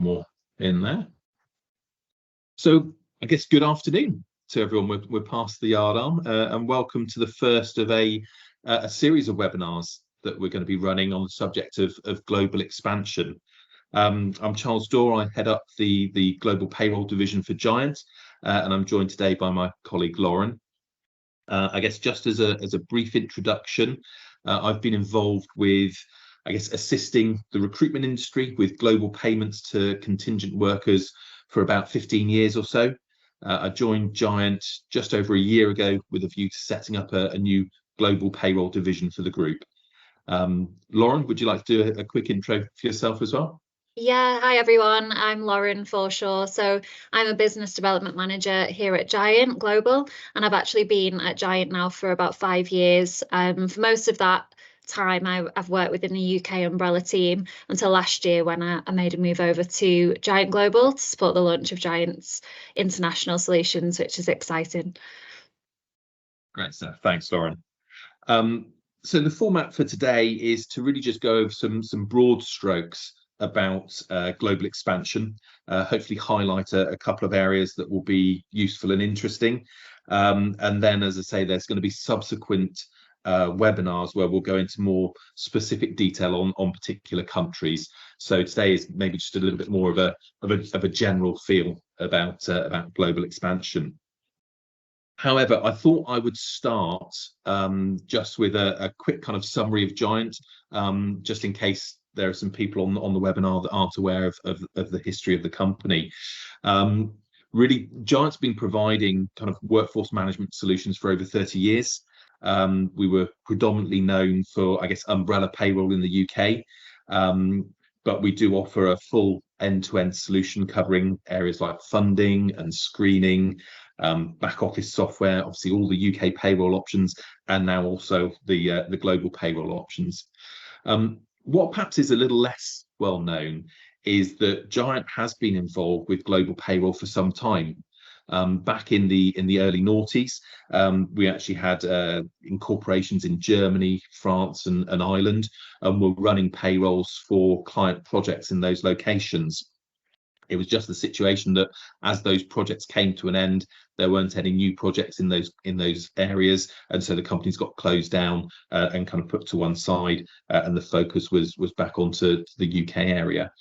more in there. So I guess good afternoon to everyone. We're past the yard arm, and welcome to the first of a series of webinars that we're going to be running on the subject of global expansion. I'm Charles Dorr. I head up the global payroll division for Giant, and I'm joined today by my colleague Lauren. I guess just as a brief introduction, I've been involved with, I guess, assisting the recruitment industry with global payments to contingent workers for about 15 years or so. I joined Giant just over a year ago with a view to setting up a new global payroll division for the group. Lauren, would you like to do a quick intro for yourself as well? Yeah, hi everyone, I'm Lauren Forshaw. So I'm a business development manager here at Giant Global, and I've actually been at Giant now for about 5 years. For most of that time, I've worked within the UK umbrella team until last year when I made a move over to Giant Global to support the launch of Giant's international solutions, which is exciting. Great stuff. Thanks, Lauren. So the format for today is to really just go over some broad strokes about global expansion, hopefully highlight a couple of areas that will be useful and interesting. And then, as I say, there's going to be subsequent webinars where we'll go into more specific detail on particular countries. So today is maybe just a little bit more of a general feel about global expansion. However, I thought I would start just with a quick kind of summary of Giant, just in case there are some people on the webinar that aren't aware of the history of the company. Really, Giant's been providing kind of workforce management solutions for over 30 years. We were predominantly known for, I guess, umbrella payroll in the UK, but we do offer a full end-to-end solution covering areas like funding and screening, back office software, obviously all the UK payroll options, and now also the global payroll options. What perhaps is a little less well known is that Giant has been involved with global payroll for some time. Back in the early noughties, we actually had incorporations in Germany, France, and Ireland, and were running payrolls for client projects in those locations. It was just the situation that as those projects came to an end, there weren't any new projects in those areas, and so the companies got closed down and kind of put to one side, and the focus was back onto the UK area.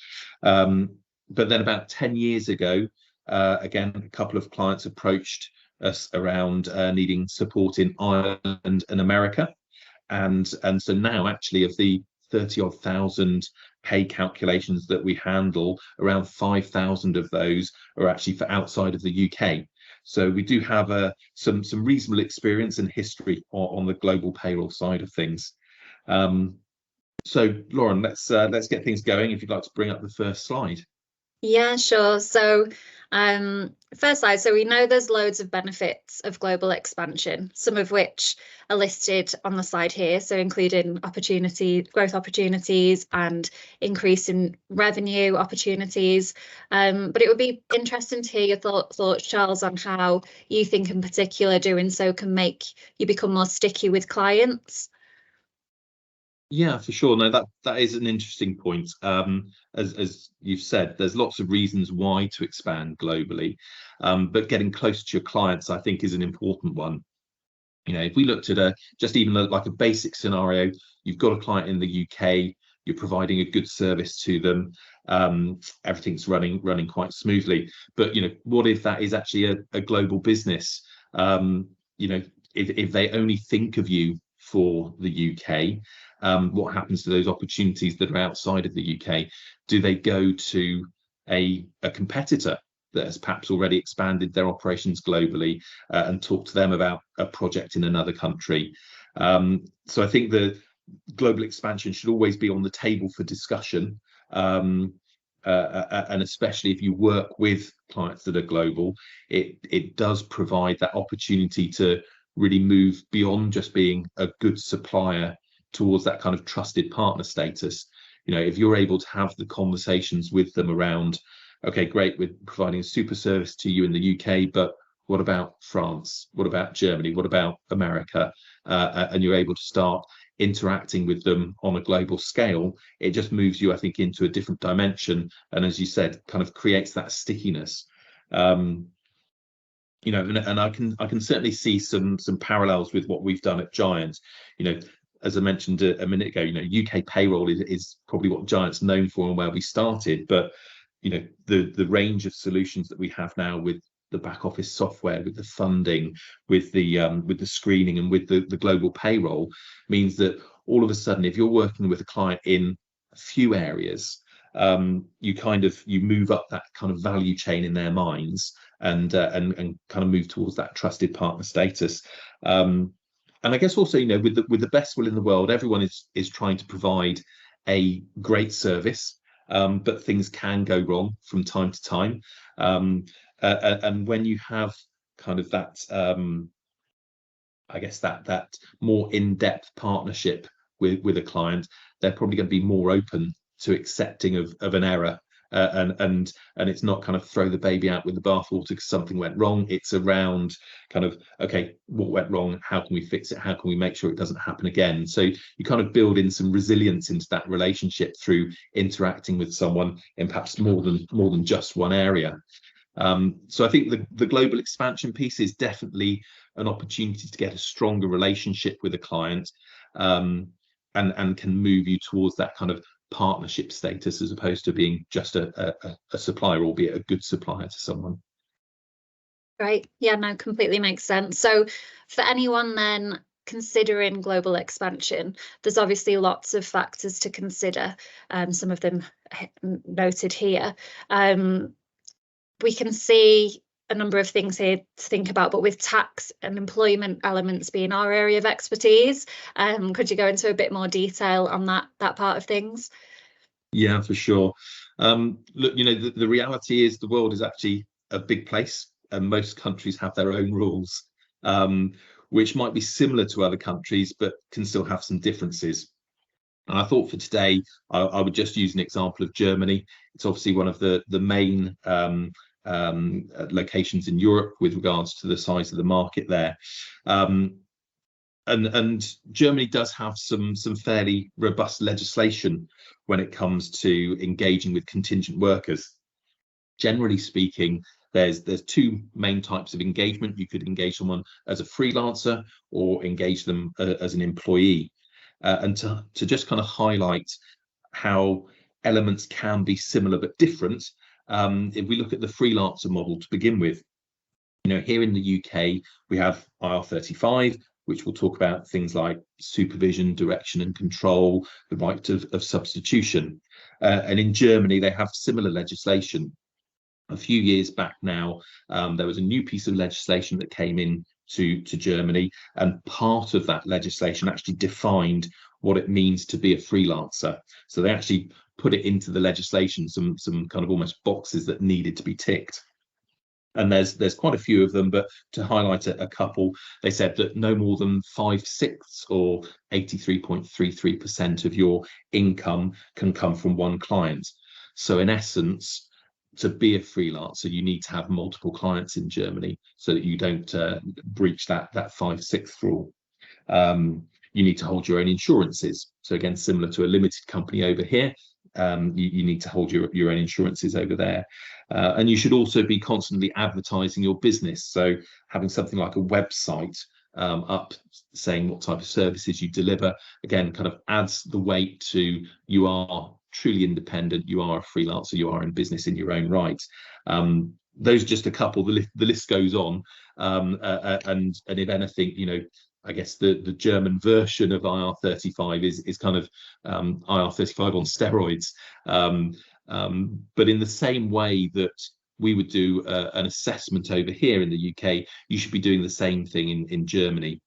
But then about 10 years ago, again, a couple of clients approached us around needing support in Ireland and America, and so now actually of the 30-odd thousand pay calculations that we handle, around 5,000 of those are actually for outside of the UK. So we do have some reasonable experience and history on the global payroll side of things. So Lauren, let's get things going. If you'd like to bring up the first slide. Yeah, sure. So first slide, so we know there's loads of benefits of global expansion, some of which are listed on the slide here, so including growth opportunities and increase in revenue opportunities. But it would be interesting to hear your thoughts, Charles, on how you think in particular doing so can make you become more sticky with clients. Yeah, for sure. No, that is an interesting point. As you've said, there's lots of reasons why to expand globally, but getting close to your clients, I think, is an important one. You know, if we looked at just even like a basic scenario, you've got a client in the UK, you're providing a good service to them, everything's running quite smoothly. But you know, what if that is actually a global business? You know, if they only think of you for the UK, what happens to those opportunities that are outside of the UK? Do they go to a competitor that has perhaps already expanded their operations globally and talk to them about a project in another country? So I think the global expansion should always be on the table for discussion, and especially if you work with clients that are global, it does provide that opportunity to really move beyond just being a good supplier towards that kind of trusted partner status. You know, if you're able to have the conversations with them around, okay, great, we're providing a super service to you in the UK, but what about France? What about Germany? What about America? And you're able to start interacting with them on a global scale, it just moves you, I think, into a different dimension, and as you said, kind of creates that stickiness. You know, and I can certainly see some parallels with what we've done at Giant. You know, as I mentioned a minute ago, you know, UK payroll is probably what Giant's known for and where we started, but you know, the range of solutions that we have now with the back office software, with the funding, with the screening, and with the global payroll, means that all of a sudden, if you're working with a client in a few areas, you move up that kind of value chain in their minds, and kind of move towards that trusted partner status. And I guess also, you know, with the best will in the world, everyone is trying to provide a great service, but things can go wrong from time to time. And when you have kind of that, I guess that more in-depth partnership with a client, they're probably going to be more open to accepting of an error. And it's not kind of throw the baby out with the bathwater because something went wrong. It's around kind of, okay, what went wrong? How can we fix it? How can we make sure it doesn't happen again? So you kind of build in some resilience into that relationship through interacting with someone in perhaps more than just one area. So I think the global expansion piece is definitely an opportunity to get a stronger relationship with a client, and can move you towards that kind of partnership status, as opposed to being just a supplier, albeit a good supplier to someone. Right. Yeah, no, completely makes sense. So for anyone then considering global expansion, there's obviously lots of factors to consider, some of them noted here. We can see a number of things here to think about, but with tax and employment elements being our area of expertise, could you go into a bit more detail on that part of things? Yeah, for sure. Look, you know, the reality is the world is actually a big place, and most countries have their own rules, which might be similar to other countries, but can still have some differences. And I thought for today, I would just use an example of Germany. It's obviously one of the main locations in Europe with regards to the size of the market there. And Germany does have some fairly robust legislation when it comes to engaging with contingent workers. Generally speaking, there's two main types of engagement. You could engage someone as a freelancer or engage them as an employee. And to just kind of highlight how elements can be similar but different, if we look at the freelancer model to begin with, you know, here in the UK, we have IR35, which will talk about things like supervision, direction and control, the right of substitution. And in Germany, they have similar legislation. A few years back now, there was a new piece of legislation that came in to Germany, and part of that legislation actually defined what it means to be a freelancer. So they actually put it into the legislation, some kind of almost boxes that needed to be ticked. And there's quite a few of them, but to highlight a couple, they said that no more than 5/6 or 83.33% of your income can come from one client. So in essence, to be a freelancer, you need to have multiple clients in Germany so that you don't breach that 5/6 rule. You need to hold your own insurances. So again, similar to a limited company over here, you need to hold your own insurances over there. And you should also be constantly advertising your business. So having something like a website up saying what type of services you deliver, again, kind of adds the weight to you are truly independent, you are a freelancer, you are in business in your own right. Those are just a couple. The list goes on, and if anything, you know, I guess the German version of IR35 is kind of IR35 on steroids. But in the same way that we would do an assessment over here in the UK, you should be doing the same thing in Germany.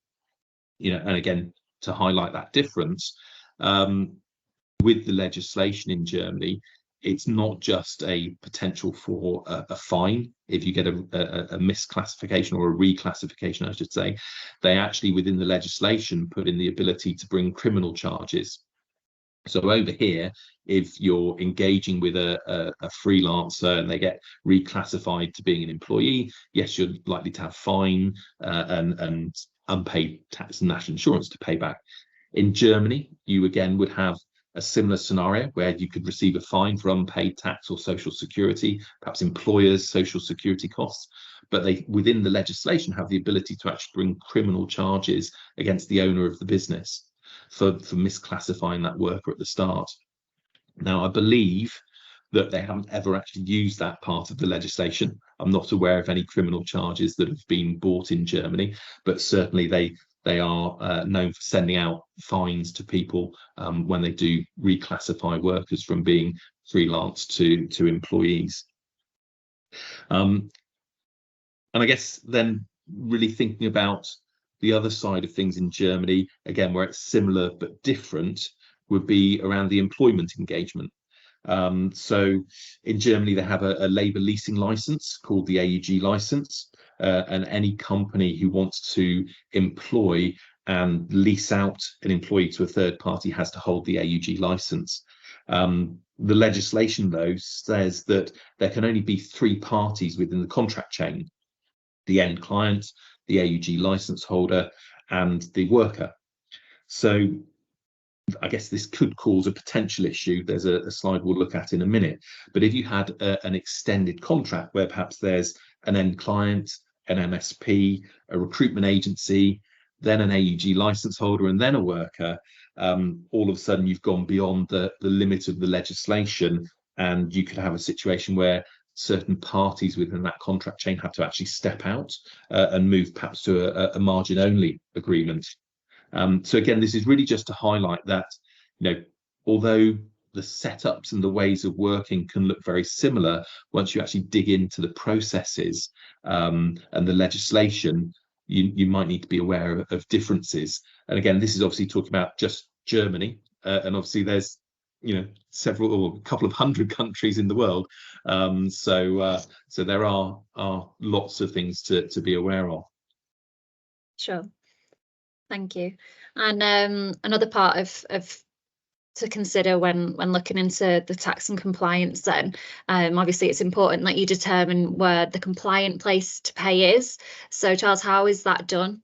You know, and again, to highlight that difference, with the legislation in Germany, it's not just a potential for a fine if you get a misclassification or a reclassification, I should say. They actually, within the legislation, put in the ability to bring criminal charges. So over here, if you're engaging with a freelancer and they get reclassified to being an employee, yes, you're likely to have fine and unpaid tax and national insurance to pay back. In Germany, you again would have a similar scenario where you could receive a fine for unpaid tax or social security, perhaps employers' social security costs, but they, within the legislation, have the ability to actually bring criminal charges against the owner of the business for misclassifying that worker at the start. Now, I believe that they haven't ever actually used that part of the legislation. I'm not aware of any criminal charges that have been brought in Germany, but certainly they are known for sending out fines to people when they do reclassify workers from being freelance to employees. And I guess then really thinking about the other side of things in Germany, again, where it's similar but different, would be around the employment engagement. So in Germany, they have a labour leasing license called the AUG license, and any company who wants to employ and lease out an employee to a third party has to hold the AUG license. The legislation, though, says that there can only be 3 parties within the contract chain: the end client, the AUG license holder, and the worker. So I guess this could cause a potential issue. There's a slide we'll look at in a minute. But if you had an extended contract where perhaps there's an end client, an MSP, a recruitment agency, then an AUG license holder, and then a worker, all of a sudden you've gone beyond the limit of the legislation, and you could have a situation where certain parties within that contract chain have to actually step out and move perhaps to a margin-only agreement. So again, this is really just to highlight that, although the setups and the ways of working can look very similar, once you actually dig into the processes and the legislation, you might need to be aware of differences. And again, this is obviously talking about just Germany, and obviously there's several or a couple of hundred countries in the world, so there are lots of things to be aware of. Sure. Thank you. And another part of to consider when looking into the tax and compliance, then obviously it's important that you determine where the compliant place to pay is. So Charles, how is that done?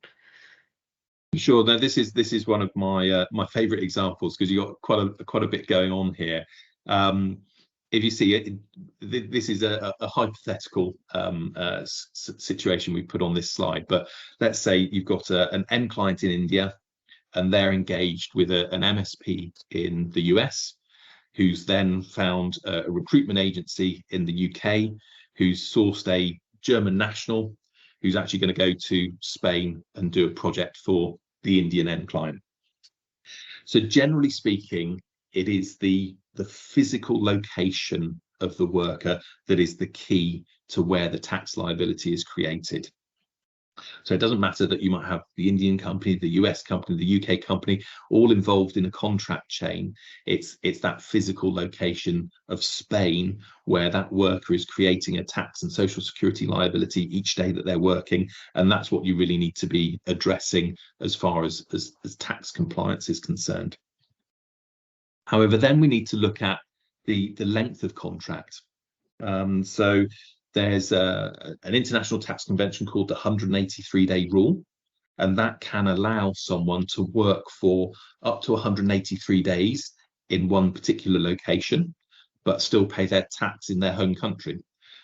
Sure. Now this is one of my my favourite examples, because you've got quite a bit going on here. If you see it, this is a hypothetical situation we put on this slide. But let's say you've got an end client in India, and they're engaged with an MSP in the US, who's then found a recruitment agency in the UK, who's sourced a German national who's actually going to go to Spain and do a project for the Indian end client. So generally speaking, it is the physical location of the worker that is the key to where the tax liability is created. So it doesn't matter that you might have the Indian company, the US company, the UK company, all involved in a contract chain. It's that physical location of Spain where that worker is creating a tax and social security liability each day that they're working. And that's what you really need to be addressing as far as tax compliance is concerned. However, then we need to look at the length of contract. So there's an international tax convention called the 183-day rule, and that can allow someone to work for up to 183 days in one particular location, but still pay their tax in their home country.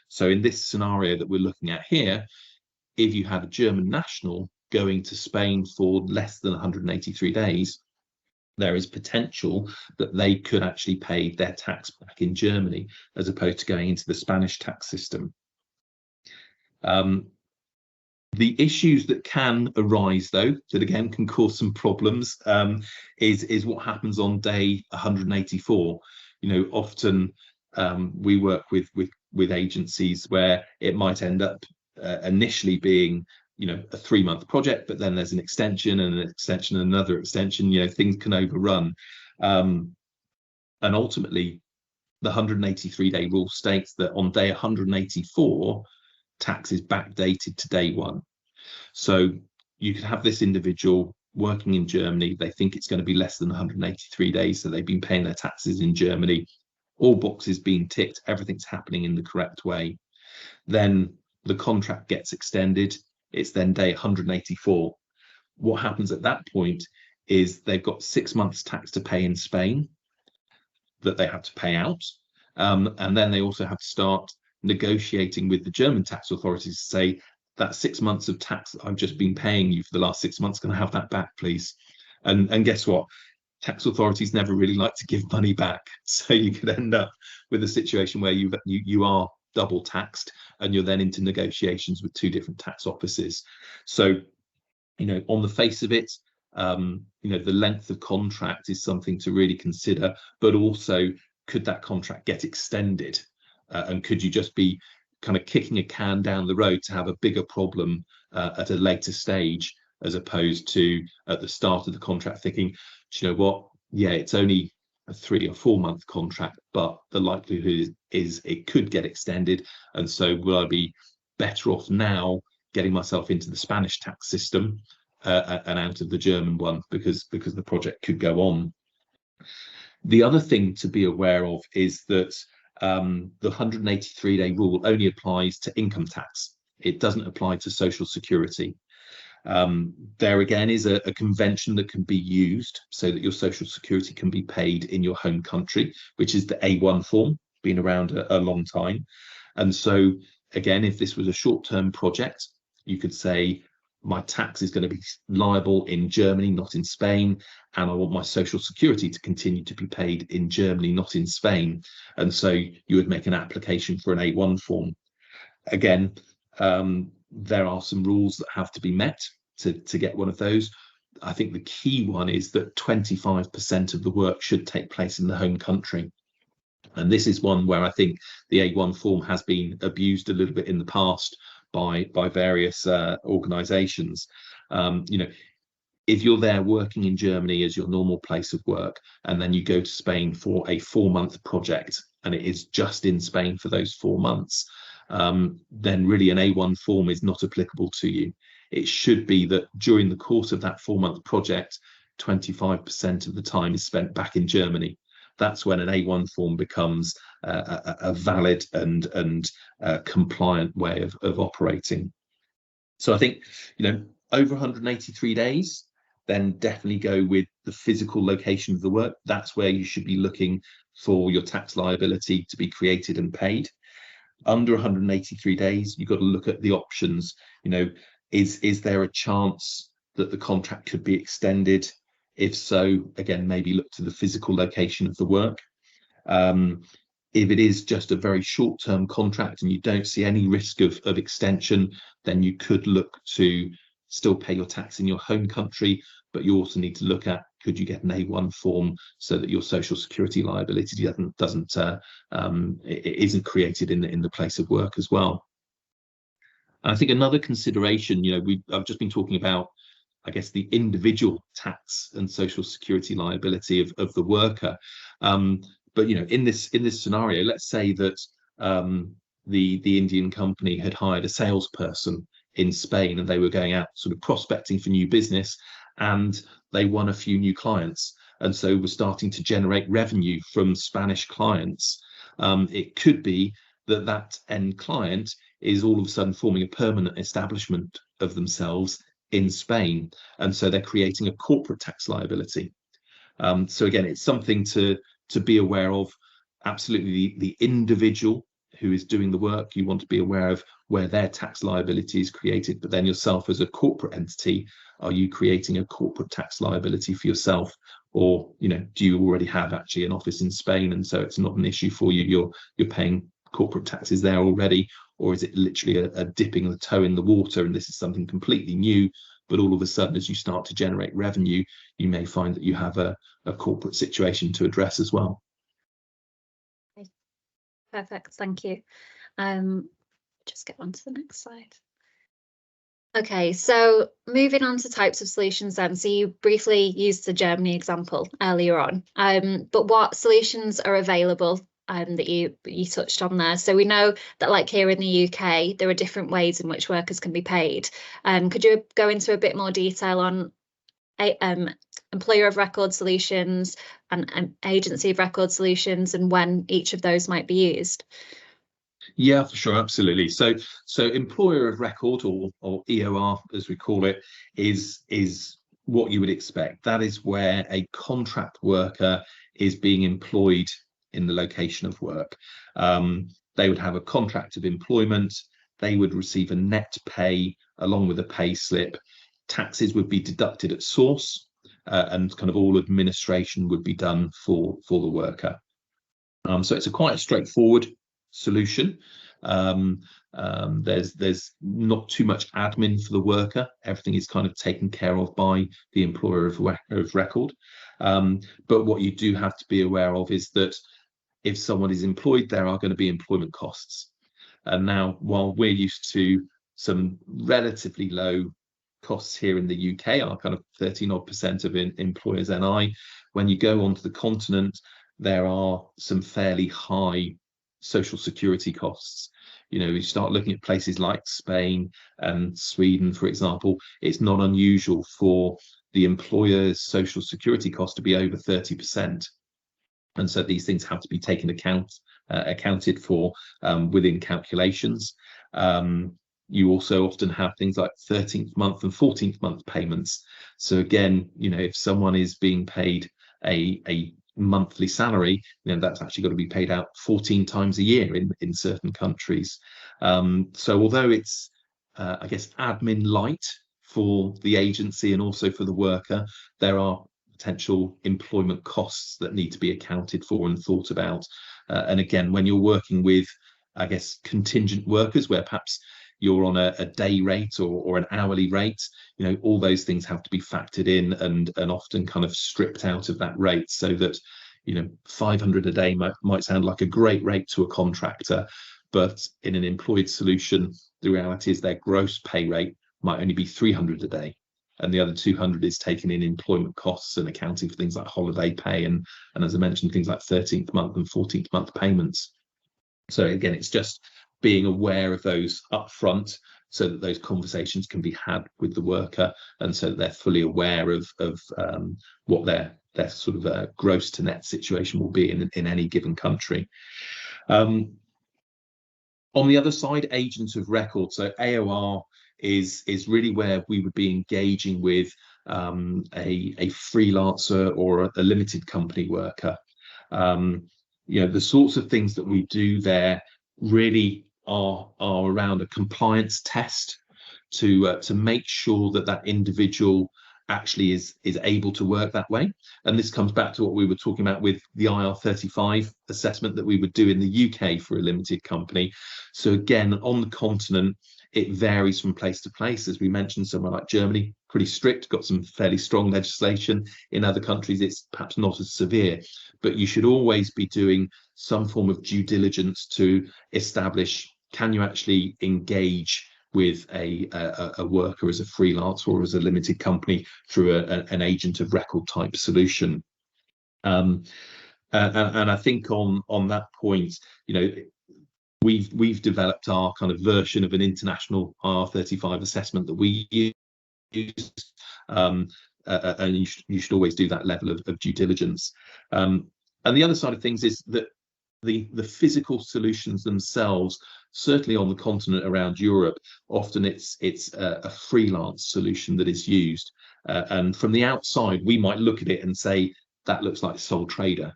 So in this scenario that we're looking at here, if you had a German national going to Spain for less than 183 days, there is potential that they could actually pay their tax back in Germany as opposed to going into the Spanish tax system. The issues that can arise, though, that again can cause some problems, is what happens on day 184. Often we work with agencies where it might end up initially being a 3-month project, but then there's an extension and an extension and another extension. Things can overrun, and ultimately the 183-day rule states that on day 184 tax is backdated to day 1. So you could have this individual working in Germany, they think it's going to be less than 183 days, so they've been paying their taxes in Germany, all boxes being ticked, everything's happening in the correct way. Then the contract gets extended, it's then day 184. What happens at that point is they've got 6 months tax to pay in Spain that they have to pay out. And then they also have to start negotiating with the German tax authorities to say that 6 months of tax that I've just been paying you for the last 6 months, can I have that back, please? And guess what? Tax authorities never really like to give money back. So you could end up with a situation where you are double taxed and you're then into negotiations with two different tax offices. So, on the face of it, the length of contract is something to really consider, but also could that contract get extended? And could you just be kind of kicking a can down the road to have a bigger problem at a later stage, as opposed to at the start of the contract thinking, do you know what? Yeah, it's only a 3 or 4 month contract, but the likelihood is it could get extended. And so will I be better off now getting myself into the Spanish tax system and out of the German one, because the project could go on. The other thing to be aware of is that the 183-day rule only applies to income tax. It doesn't apply to social security. There again is a convention that can be used so that your social security can be paid in your home country, which is the A1 form, been around a long time. And so again, if this was a short-term project, you could say, my tax is going to be liable in Germany, not in Spain, and I want my social security to continue to be paid in Germany, not in Spain. And so you would make an application for an A1 form. Again, there are some rules that have to be met to get one of those. I think the key one is that 25% of the work should take place in the home country. And this is one where I think the A1 form has been abused a little bit in the past by various organizations. If you're there working in Germany as your normal place of work, and then you go to Spain for a 4-month project, and it is just in Spain for those 4 months, then really an A1 form is not applicable to you. It should be that during the course of that 4-month project, 25% of the time is spent back in Germany. That's when an A1 form becomes a valid and compliant way of operating. So I think, over 183 days, then definitely go with the physical location of the work. That's where you should be looking for your tax liability to be created and paid. Under 183 days, you've got to look at the options. Is there a chance that the contract could be extended? If so, again, maybe look to the physical location of the work. If it is just a very short-term contract and you don't see any risk of extension, then you could look to still pay your tax in your home country, but you also need to look at, could you get an A1 form so that your social security liability isn't created in the place of work as well. And I think another consideration, I've just been talking about, I guess, the individual tax and social security liability of the worker. But in this scenario, let's say that the Indian company had hired a salesperson in Spain, and they were going out sort of prospecting for new business, and they won a few new clients, and so were starting to generate revenue from Spanish clients. It could be that end client is all of a sudden forming a permanent establishment of themselves in Spain, and so they're creating a corporate tax liability. So again, it's something to be aware of. Absolutely, the individual who is doing the work, you want to be aware of where their tax liability is created, but then yourself as a corporate entity, are you creating a corporate tax liability for yourself? Or do you already have actually an office in Spain, and so it's not an issue for you, you're paying corporate taxes there already? Or is it literally a dipping the toe in the water, and this is something completely new, but all of a sudden, as you start to generate revenue, you may find that you have a corporate situation to address as well. Perfect, thank you. Just get on to the next slide. Okay, so moving on to types of solutions then. So you briefly used the Germany example earlier on, but what solutions are available that you touched on there? So we know that, like here in the UK, there are different ways in which workers can be paid. Could you go into a bit more detail on employer of record solutions and agency of record solutions, and when each of those might be used? Yeah, for sure, absolutely. So employer of record, or EOR as we call it, is what you would expect. That is where a contract worker is being employed in the location of work. They would have a contract of employment. They would receive a net pay along with a pay slip. Taxes would be deducted at source, and kind of all administration would be done for the worker. So it's quite a straightforward solution. There's not too much admin for the worker. Everything is kind of taken care of by the employer of record. But what you do have to be aware of is that if someone is employed, there are going to be employment costs. And now, while we're used to some relatively low costs here in the UK, are kind of 13% of employers NI, when you go onto the continent, there are some fairly high social security costs. You know, you start looking at places like Spain and Sweden, for example, it's not unusual for the employer's social security cost to be over 30%. And so these things have to be taken accounted for within calculations. You also often have things like 13th month and 14th month payments. So again, you know, if someone is being paid a monthly salary, you know, that's actually got to be paid out 14 times a year in certain countries. So although it's, I guess, admin light for the agency and also for the worker, there are potential employment costs that need to be accounted for and thought about. And again, when you're working with, I guess, contingent workers, where perhaps you're on a day rate or an hourly rate, you know, all those things have to be factored in and often kind of stripped out of that rate, so that, you know, 500 a day might sound like a great rate to a contractor, but in an employed solution, the reality is their gross pay rate might only be 300 a day. And the other 200 is taken in employment costs and accounting for things like holiday pay and as I mentioned, things like 13th month and 14th month payments. So again, it's just being aware of those up front so that those conversations can be had with the worker, and so that they're fully aware of what their sort of gross to net situation will be in any given country. On the other side, agent of record, so AOR is really where we would be engaging with a freelancer or a limited company worker. You know, the sorts of things that we do there really are around a compliance test to make sure that that individual actually is able to work that way. And this comes back to what we were talking about with the IR35 assessment that we would do in the UK for a limited company. So again, on the continent, it varies from place to place. As we mentioned, somewhere like Germany, pretty strict, got some fairly strong legislation. In other countries, it's perhaps not as severe, but you should always be doing some form of due diligence to establish, can you actually engage with a worker as a freelance or as a limited company through an agent of record type solution. And I think on that point, you know, we've developed our kind of version of an international IR35 assessment that we use, and you should always do that level of due diligence. And the other side of things is that the physical solutions themselves, certainly on the continent around Europe, often it's a freelance solution that is used. And from the outside, we might look at it and say, that looks like sole trader,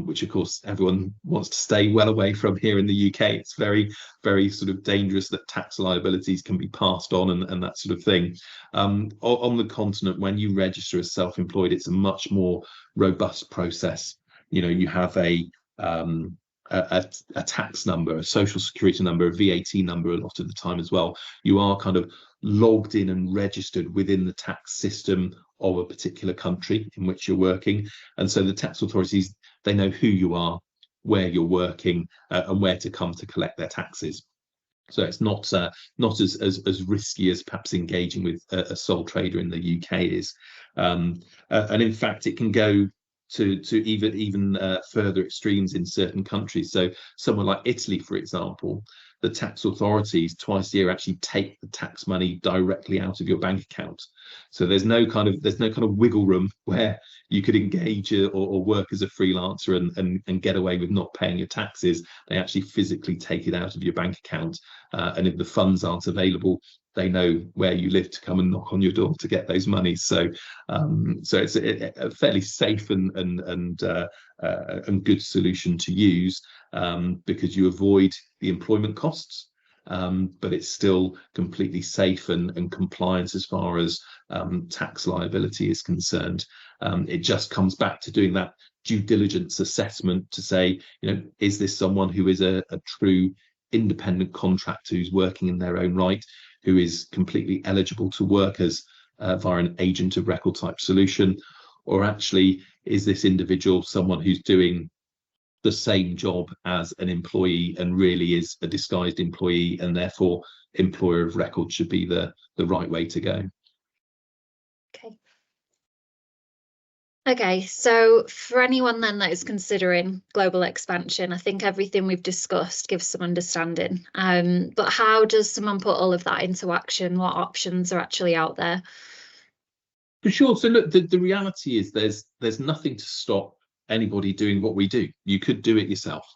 which of course everyone wants to stay well away from here in the UK. It's very, very sort of dangerous that tax liabilities can be passed on and that sort of thing. On the continent, when you register as self-employed, it's a much more robust process. You know, you have a tax number, a social security number, a VAT number a lot of the time as well. You are kind of logged in and registered within the tax system of a particular country in which you're working. And so the tax authorities, they know who you are, where you're working, and where to come to collect their taxes. So it's not as risky as perhaps engaging with a sole trader in the UK is. And in fact, it can go to even further extremes in certain countries. So somewhere like Italy, for example, the tax authorities twice a year actually take the tax money directly out of your bank account. So there's no kind of wiggle room where you could engage or work as a freelancer and get away with not paying your taxes. They actually physically take it out of your bank account, and if the funds aren't available, they know where you live to come and knock on your door to get those monies. So it's a fairly safe and good solution to use, because you avoid the employment costs. But it's still completely safe and compliant as far as tax liability is concerned. It just comes back to doing that due diligence assessment to say, is this someone who is a true independent contractor who's working in their own right, who is completely eligible to work as via an agent of record type solution, or actually is this individual someone who's doing the same job as an employee and really is a disguised employee, and therefore employer of record should be the right way to go. Okay, so for anyone then that is considering global expansion, I think everything we've discussed gives some understanding. But how does someone put all of that into action? What options are actually out there? For sure. So look, the reality is there's nothing to stop anybody doing what we do. You could do it yourself.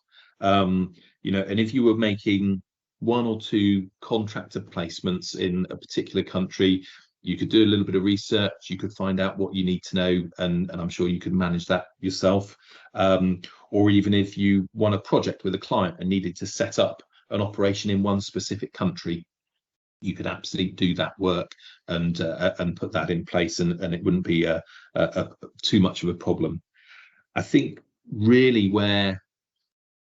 And if you were making 1 or 2 contractor placements in a particular country, you could do a little bit of research, you could find out what you need to know, and I'm sure you could manage that yourself. Or even if you won a project with a client and needed to set up an operation in one specific country, you could absolutely do that work and put that in place, and it wouldn't be too much of a problem. I think really where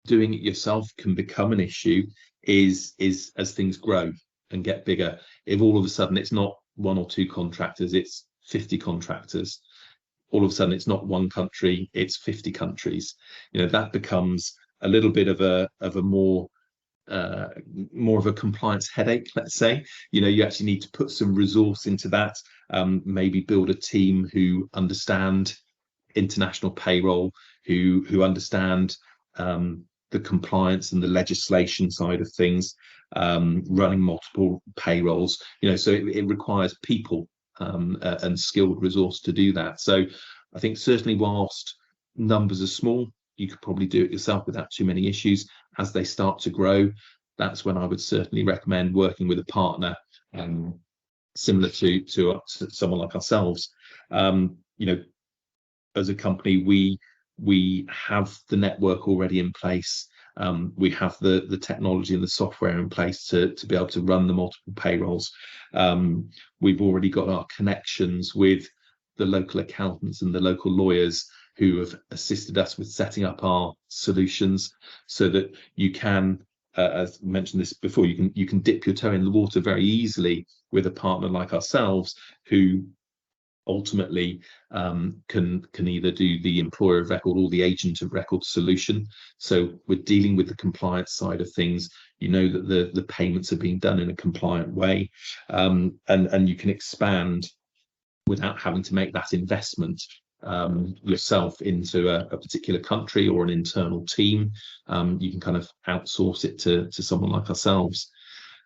doing it yourself can become an issue is as things grow and get bigger. If all of a sudden it's not 1 or 2 contractors, it's 50 contractors. All of a sudden it's not 1 country, it's 50 countries. That becomes a little bit of a more of a compliance headache, let's say. You actually need to put some resource into that, maybe build a team who understand international payroll, who understand the compliance and the legislation side of things, running multiple payrolls. So it requires people and skilled resource to do that. So I think certainly whilst numbers are small, you could probably do it yourself without too many issues. As they start to grow, that's when I would certainly recommend working with a partner, similar to someone like ourselves. As a company, we have the network already in place. We have the technology and the software in place to be able to run the multiple payrolls. We've already got our connections with the local accountants and the local lawyers who have assisted us with setting up our solutions, so that you can, as mentioned this before, you can dip your toe in the water very easily with a partner like ourselves, who ultimately can either do the employer of record or the agent of record solution. So we're dealing with the compliance side of things. That the payments are being done in a compliant way, and you can expand without having to make that investment yourself into a particular country or an internal team. You can kind of outsource it to someone like ourselves.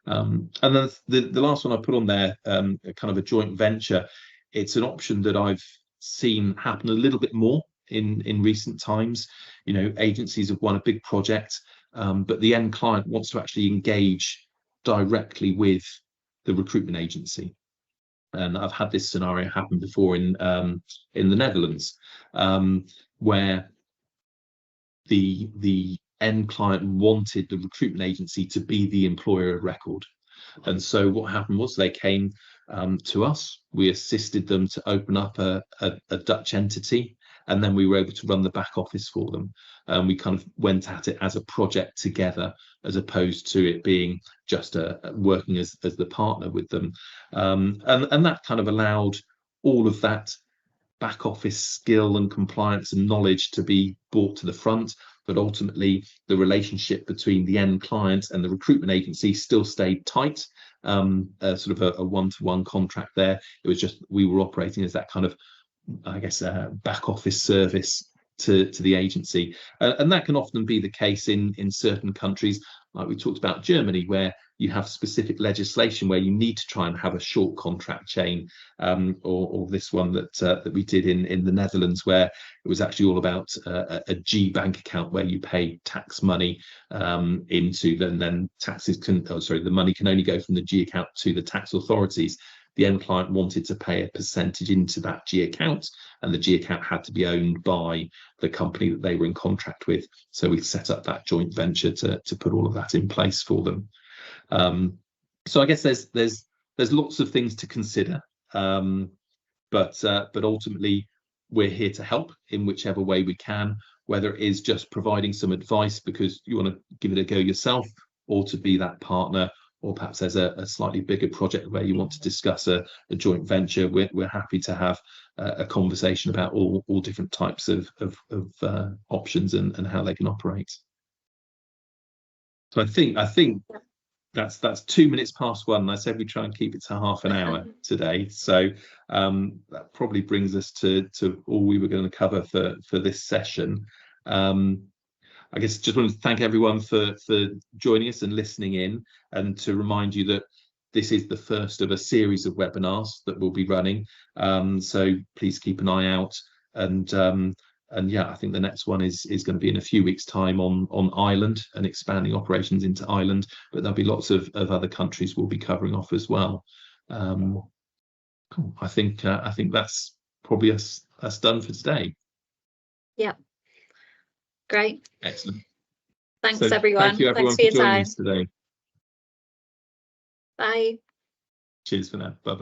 And then the last one I put on there, kind of a joint venture. It's an option that I've seen happen a little bit more in recent times. Agencies have won a big project, but the end client wants to actually engage directly with the recruitment agency. And I've had this scenario happen before in the Netherlands, where the end client wanted the recruitment agency to be the employer of record. And so what happened was they came to us, we assisted them to open up a Dutch entity, and then we were able to run the back office for them. We kind of went at it as a project together, as opposed to it being just working as the partner with them. And that kind of allowed all of that back office skill and compliance and knowledge to be brought to the front, but ultimately the relationship between the end client and the recruitment agency still stayed tight, sort of a one-to-one contract there. It was just we were operating as that kind of, I guess, back office service to the agency, and that can often be the case in certain countries. like we talked about Germany, where you have specific legislation where you need to try and have a short contract chain, or this one that we did in the Netherlands, where it was actually all about a G bank account where you pay tax money into, then taxes can, the money can only go from the G account to the tax authorities. The end client wanted to pay a percentage into that G account, and the G account had to be owned by the company that they were in contract with. So we set up that joint venture to put all of that in place for them. So I guess there's lots of things to consider, but ultimately we're here to help in whichever way we can, whether it is just providing some advice because you want to give it a go yourself, or to be that partner, or perhaps there's a slightly bigger project where you want to discuss a joint venture. We're happy to have a conversation about all different types of options and how they can operate. So I think that's 2 minutes past 1. I said we try and keep it to half an hour today. So that probably brings us to all we were going to cover for this session. I guess just want to thank everyone for joining us and listening in, and to remind you that this is the first of a series of webinars that we'll be running. So please keep an eye out. And yeah, I think the next one is going to be in a few weeks' time on Ireland and expanding operations into Ireland. But there'll be lots of other countries we'll be covering off as well. Cool. I think that's probably us done for today. Yeah. Great. Excellent. Thanks, everyone. Thank you, everyone, Thanks for for joining your time us today. Bye. Cheers for now. Bye-bye.